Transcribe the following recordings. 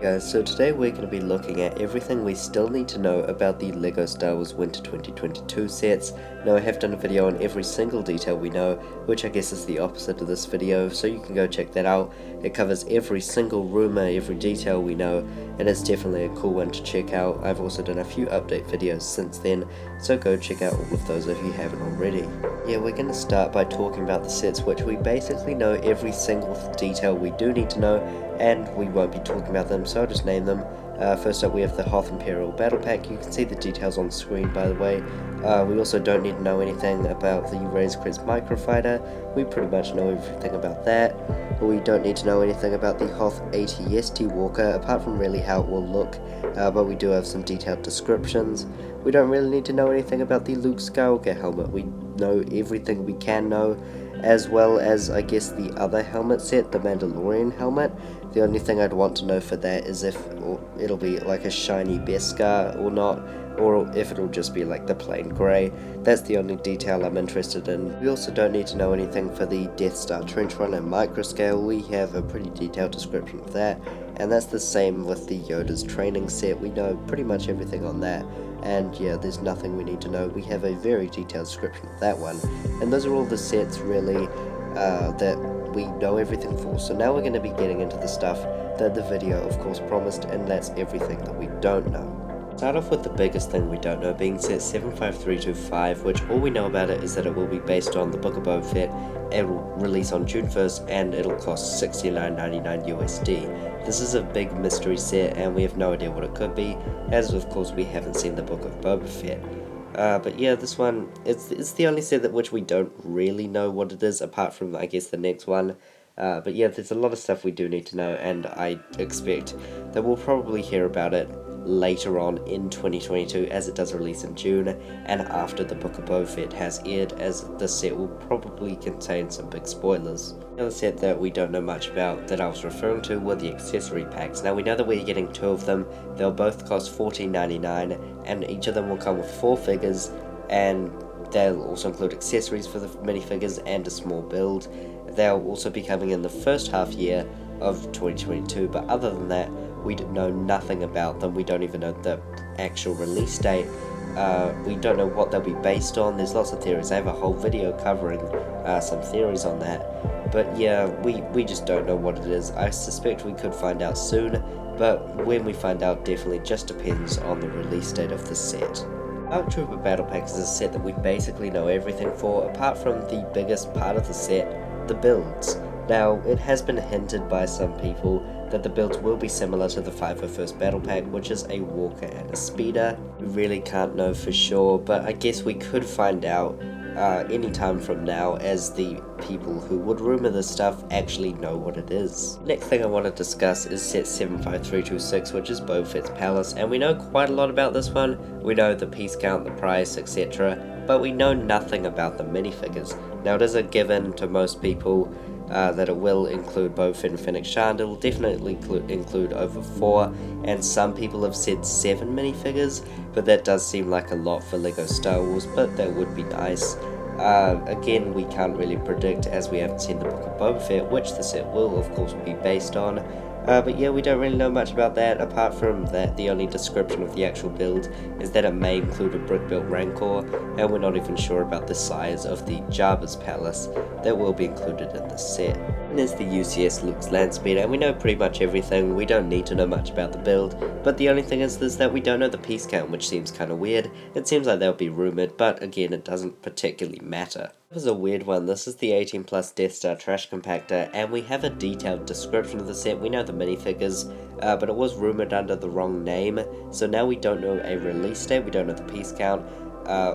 Guys, so today we're going to be looking at everything we still need to know about the LEGO Star Wars Winter 2022 sets. Now I have done a video on every single detail we know, which I guess is the opposite of this video, so you can go check that out. It covers every single rumour, every detail we know, and it's definitely a cool one to check out. I've also done a few update videos since then, so go check out all of those if you haven't already. Yeah, we're going to start by talking about the sets, which we basically know every single detail we do need to know, and we won't be talking about them, so I'll just name them. First up we have the Hoth Imperial Battle Pack. You can see the details on the screen, by the way. We also don't need to know anything about the Razor Crest Microfighter. We pretty much know everything about that. We don't need to know anything about the Hoth AT-ST Walker, apart from really how it will look, but we do have some detailed descriptions. We don't really need to know anything about the Luke Skywalker helmet. We know everything we can know, as well as, I guess, the other helmet set, the Mandalorian helmet. The only thing I'd want to know for that is if it'll be like a shiny Beskar or not, or if it'll just be like the plain grey. That's the only detail I'm interested in. We also don't need to know anything for the Death Star Trench Run and Microscale. We have a pretty detailed description of that, and that's the same with the Yoda's training set. We know pretty much everything on that, and yeah, there's nothing we need to know. We have a very detailed description of that one, and those are all the sets really that we know everything for. So now we're going to be getting into the stuff that the video of course promised, and that's everything that we don't know. Start off with the biggest thing we don't know, being set 75325, which all we know about it is that it will be based on the Book of Boba Fett. It will release on June 1st and it'll cost $69.99 USD. This is a big mystery set and we have no idea what it could be, as of course we haven't seen the Book of Boba Fett. But yeah, this one, it's the only set that which we don't really know what it is, apart from I guess the next one. But yeah, there's a lot of stuff we do need to know, and I expect that we'll probably hear about it later on in 2022, as it does release in June and after the Book of Boba Fett has aired, as the set will probably contain some big spoilers. Another set that we don't know much about that I was referring to were the accessory packs. Now we know that we're getting 2 of them. They'll both cost $14.99 and each of them will come with 4 figures, and they'll also include accessories for the minifigures and a small build. They'll also be coming in the first half year of 2022, but other than that we know nothing about them. We don't even know the actual release date. We don't know what they'll be based on. There's lots of theories. I have a whole video covering some theories on that. But yeah, we just don't know what it is. I suspect we could find out soon, but when we find out definitely just depends on the release date of the set. Dark Trooper Battle Pack is a set that we basically know everything for, apart from the biggest part of the set, the builds. Now, it has been hinted by some people that the builds will be similar to the 501st Battle Pack, which is a Walker and a Speeder. We really can't know for sure, but I guess we could find out any time from now, as the people who would rumour this stuff actually know what it is. Next thing I want to discuss is set 75326, which is Boba Fett's Palace, and we know quite a lot about this one. We know the piece count, the price, etc., but we know nothing about the minifigures. Now, it is a given to most people that it will include Boba Fett and Fennec Shand. It will definitely include over 4, and some people have said 7 minifigures, but that does seem like a lot for LEGO Star Wars, but that would be nice. Again, we can't really predict, as we haven't seen the Book of Boba Fett, which the set will of course be based on. But yeah, we don't really know much about that. Apart from that, the only description of the actual build is that it may include a brick-built Rancor, and we're not even sure about the size of the Jabba's Palace that will be included in the set. And there's the UCS Luke's Landspeeder, and we know pretty much everything. We don't need to know much about the build, but the only thing is that we don't know the piece count, which seems kind of weird. It seems like they'll be rumoured, but again, it doesn't particularly matter. This is a weird one. This is the 18 Plus Death Star Trash Compactor, and we have a detailed description of the set. We know the minifigures, but it was rumoured under the wrong name, so now we don't know a release date, we don't know the piece count,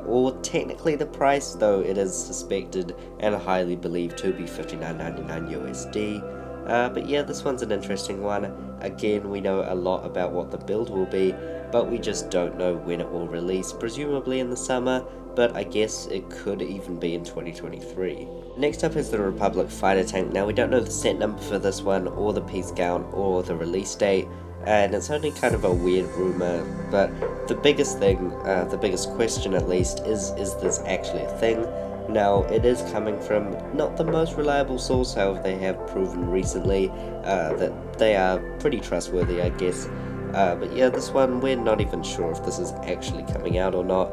or technically the price, though it is suspected and highly believed to be $59.99 USD. But yeah, this one's an interesting one. Again, we know a lot about what the build will be, but we just don't know when it will release, presumably in the summer, but I guess it could even be in 2023. Next up is the Republic Fighter Tank. Now, we don't know the set number for this one, or the piece count, or the release date, and it's only kind of a weird rumor, but the biggest thing, the biggest question at least, is this actually a thing? Now, it is coming from not the most reliable source, however they have proven recently that they are pretty trustworthy, I guess. But yeah, this one, we're not even sure if this is actually coming out or not.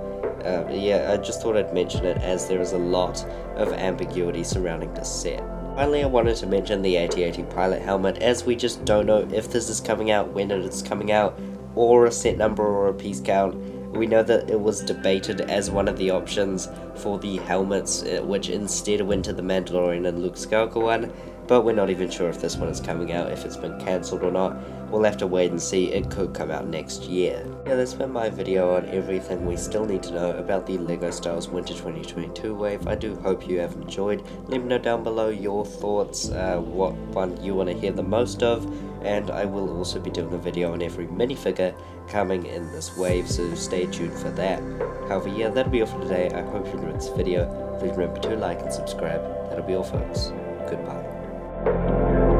Yeah, I just thought I'd mention it as there is a lot of ambiguity surrounding this set. Finally, I wanted to mention the AT-AT pilot helmet, as we just don't know if this is coming out, when it is coming out, or a set number or a piece count. We know that it was debated as one of the options for the helmets, which instead went to the Mandalorian and Luke Skywalker one, but we're not even sure if this one is coming out, if it's been cancelled or not. We'll have to wait and see. It could come out next year. Yeah, that's been my video on everything we still need to know about the LEGO Star Wars Winter 2022 wave. I do hope you have enjoyed. Let me know down below your thoughts, what one you want to hear the most of, and I will also be doing a video on every minifigure coming in this wave, so stay tuned for that. However, yeah, that'll be all for today. I hope you enjoyed this video. Please remember to like and subscribe. That'll be all, folks. Goodbye.